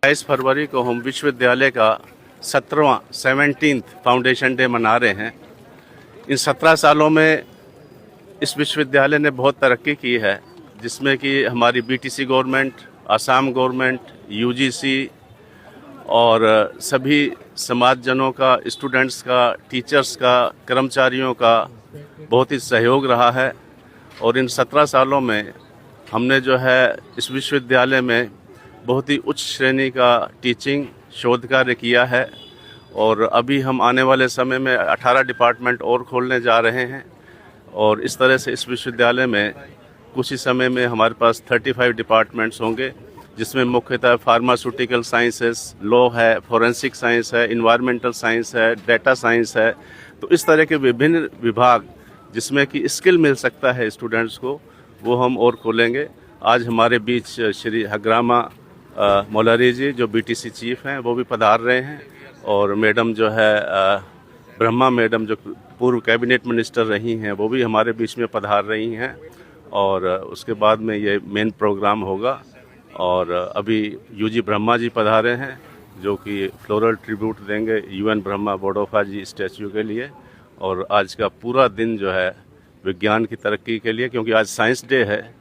22 फरवरी को हम विश्वविद्यालय का 17th फाउंडेशन डे मना रहे हैं। इन 17 सालों में इस विश्वविद्यालय ने बहुत तरक्की की है, जिसमें कि हमारी BTC government, Assam government, UGC और सभी समाजजनों का, स्टूडेंट्स का, टीचर्स का, कर्मचारियों का बहुत ही सहयोग रहा है। और इन 17 सालों में हमने जो है इस विश्वविद्यालय में बहुत ही उच्च श्रेणी का टीचिंग शोध कार्य किया है। और अभी हम आने वाले समय में 18 डिपार्टमेंट और खोलने जा रहे हैं। और इस तरह से इस विश्वविद्यालय में कुछ ही समय में हमारे पास 35 डिपार्टमेंट्स होंगे, जिसमें मुख्यतः फार्मास्यूटिकल साइंसेस, लॉ है, फोरेंसिक साइंस है, इन्वायरमेंटल साइंस है, डेटा साइंस है। तो इस तरह के विभिन्न विभाग जिसमें कि स्किल मिल सकता है स्टूडेंट्स को, वो हम और खोलेंगे। आज हमारे बीच श्री हग्रामा मौलारी जी, जो बीटीसी चीफ हैं, वो भी पधार रहे हैं। और मैडम जो है ब्रह्मा मैडम, जो पूर्व कैबिनेट मिनिस्टर रही हैं, वो भी हमारे बीच में पधार रही हैं। और उसके बाद में ये मेन प्रोग्राम होगा। और अभी यूजी ब्रह्मा जी पधारे हैं, जो कि फ्लोरल ट्रिब्यूट देंगे यूएन ब्रह्मा बोडोफा जी स्टैच्यू के लिए। और आज का पूरा दिन जो है विज्ञान की तरक्की के लिए, क्योंकि आज साइंस डे है,